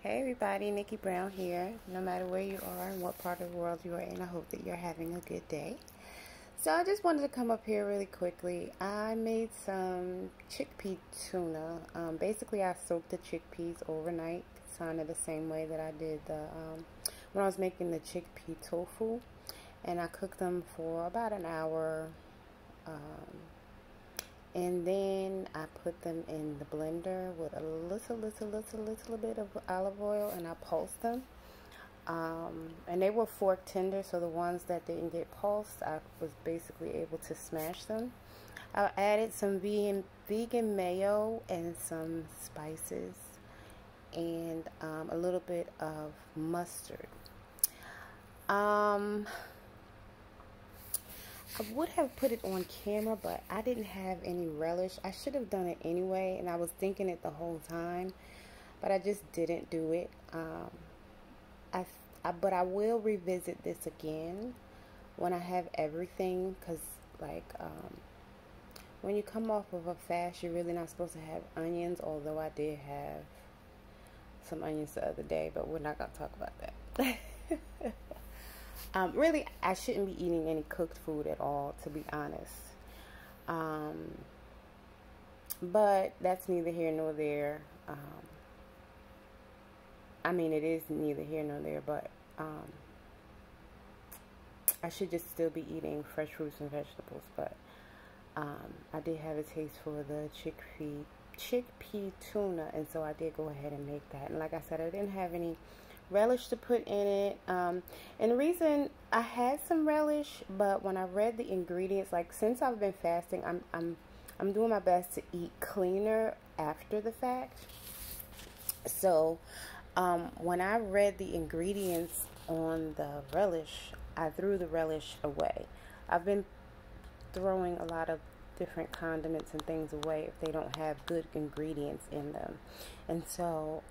Hey everybody, Nickie Brown here. No matter where you are and what part of the world you are in, I hope that you're having a good day. So I just wanted to come up here really quickly. I made some chickpea tuna. Basically, I soaked the chickpeas overnight, kind of the same way that I did when I was making the chickpea tofu. And I cooked them for about an hour. And then I put them in the blender with a little bit of olive oil, and I pulsed them. And they were fork tender, so the ones that didn't get pulsed, I was basically able to smash them. I added some vegan mayo and some spices and a little bit of mustard. I would have put it on camera, but I didn't have any relish. I should have done it anyway, and I was thinking it the whole time, but I just didn't do it. But I will revisit this again when I have everything, because when you come off of a fast, you're really not supposed to have onions, although I did have some onions the other day, but we're not going to talk about that. Really, I shouldn't be eating any cooked food at all, to be honest. But that's neither here nor there. It is neither here nor there, but I should just still be eating fresh fruits and vegetables. But I did have a taste for the chickpea tuna, and so I did go ahead and make that. And like I said, I didn't have any relish to put in it, and the reason I had some relish, but when I read the ingredients, since I've been fasting, I'm doing my best to eat cleaner after the fact. So when I read the ingredients on the relish, I threw the relish away. I've been throwing a lot of different condiments and things away if they don't have good ingredients in them, and so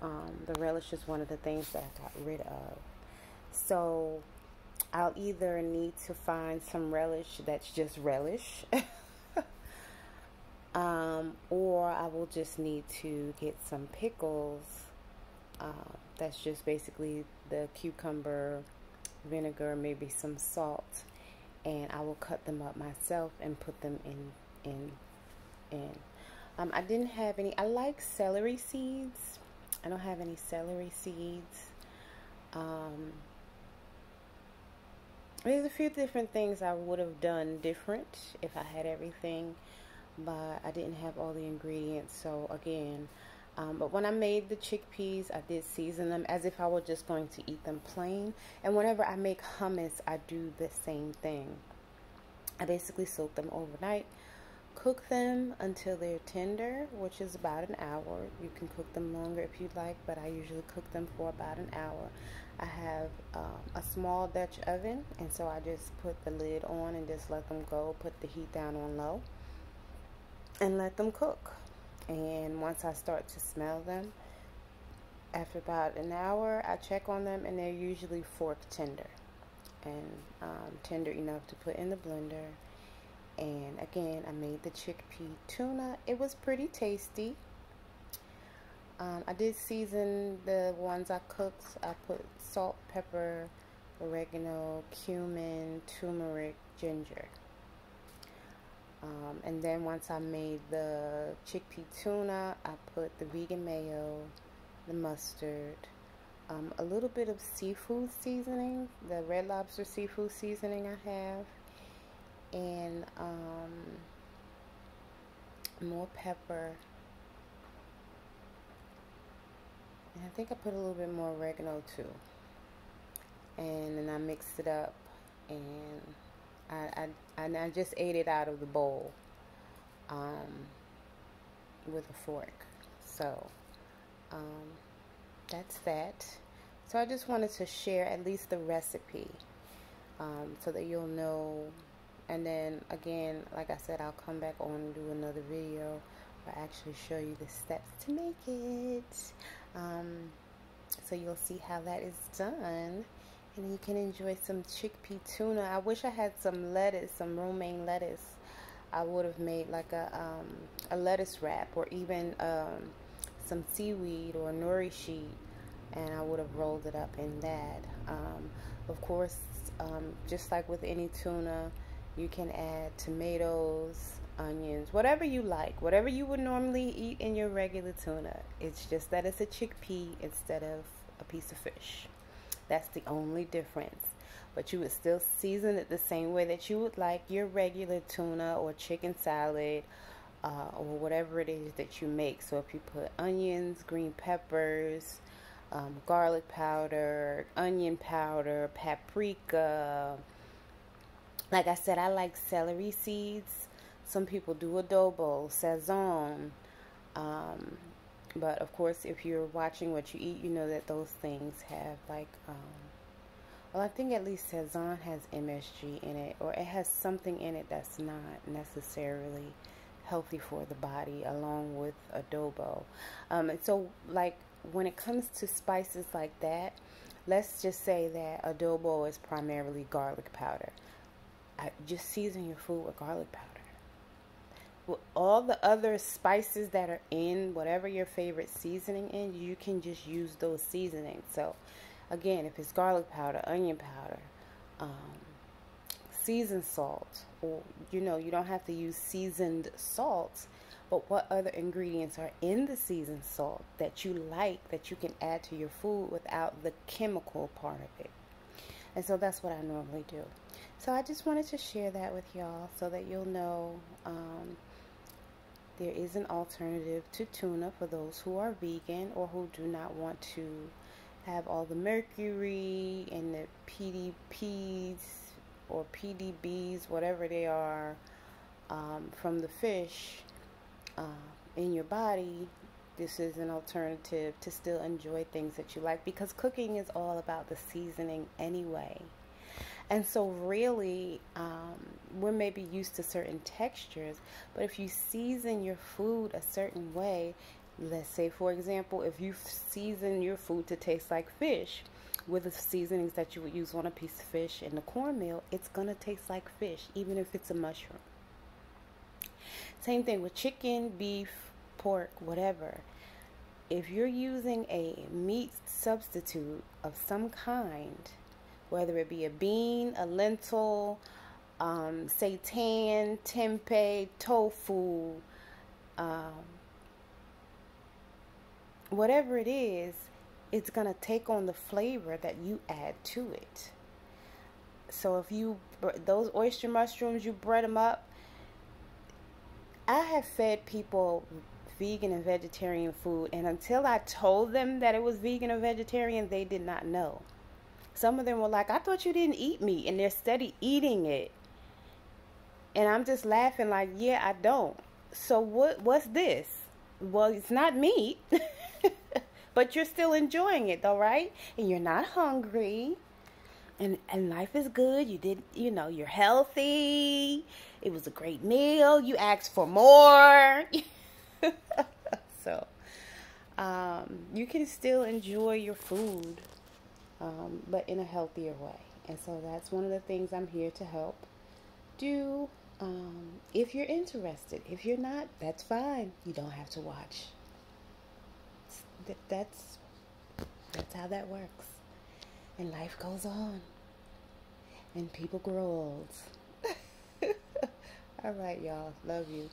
the relish is one of the things that I got rid of. So I'll either need to find some relish that's just relish or I will just need to get some pickles that's just basically the cucumber, vinegar, maybe some salt, and I will cut them up myself and put them in. I didn't have any. I like celery seeds. I don't have any celery seeds. There's a few different things I would have done different if I had everything, but I didn't have all the ingredients. So again, but when I made the chickpeas, I did season them as if I were just going to eat them plain. And whenever I make hummus, I do the same thing. I basically soak them overnight, cook them until they're tender, which is about an hour. You can cook them longer if you'd like, but I usually cook them for about an hour. I have a small Dutch oven, and so I just put the lid on and just let them go, put the heat down on low, and let them cook. And once I start to smell them, after about an hour, I check on them, and they're usually fork tender and tender enough to put in the blender. And again, I made the chickpea tuna. It was pretty tasty. I did season the ones I cooked. I put salt, pepper, oregano, cumin, turmeric, ginger. And then once I made the chickpea tuna, I put the vegan mayo, the mustard, a little bit of seafood seasoning, the Red Lobster seafood seasoning I have, and more pepper, and I think I put a little bit more oregano too. And then I mixed it up, and I just ate it out of the bowl with a fork. So that's that. So I just wanted to share at least the recipe so that you'll know. And then again, like I said, I'll come back on and do another video where I actually show you the steps to make it. So you'll see how that is done. And you can enjoy some chickpea tuna. I wish I had some lettuce, some romaine lettuce. I would have made like a lettuce wrap, or even some seaweed or nori sheet and I would have rolled it up in that. Of course, just like with any tuna, you can add tomatoes, onions, whatever you like, whatever you would normally eat in your regular tuna. It's just that it's a chickpea instead of a piece of fish. That's the only difference. But you would still season it the same way that you would like your regular tuna or chicken salad, or whatever it is that you make. So if you put onions, green peppers, garlic powder, onion powder, paprika. Like I said, I like celery seeds. Some people do adobo, sazon. But of course, if you're watching what you eat, you know that those things have like, well, I think at least sazon has MSG in it, or it has something in it that's not necessarily healthy for the body, along with adobo. And so, like, when it comes to spices like that, let's just say that adobo is primarily garlic powder. Just season your food with garlic powder. With all the other spices that are in whatever your favorite seasoning is, you can just use those seasonings. So again, if it's garlic powder, onion powder, seasoned salt, or you don't have to use seasoned salt, but what other ingredients are in the seasoned salt that you like, that you can add to your food without the chemical part of it. And so that's what I normally do. So I just wanted to share that with y'all so that you'll know there is an alternative to tuna for those who are vegan or who do not want to have all the mercury and the PDPs or PDBs, whatever they are, from the fish in your body. This is an alternative to still enjoy things that you like, because cooking is all about the seasoning anyway. And so really, we're maybe used to certain textures, but if you season your food a certain way, let's say, for example, if you season your food to taste like fish with the seasonings that you would use on a piece of fish in the cornmeal, it's going to taste like fish, even if it's a mushroom. Same thing with chicken, beef, pork, whatever. If you're using a meat substitute of some kind, whether it be a bean, a lentil, seitan, tempeh, tofu, whatever it is, it's going to take on the flavor that you add to it. So if those oyster mushrooms, you bread them up. I have fed people vegan and vegetarian food, and until I told them that it was vegan or vegetarian, they did not know. Some of them were like, I thought you didn't eat meat, and they're steady eating it. And I'm just laughing like, yeah, I don't. So what's this? Well, it's not meat, but you're still enjoying it though, right? And you're not hungry, and life is good. You're healthy. It was a great meal. You asked for more. So, you can still enjoy your food, but in a healthier way. And so that's one of the things I'm here to help do. If you're interested. If you're not, that's fine. You don't have to watch. That's how that works. And life goes on. And people grow old. All right, y'all. Love you.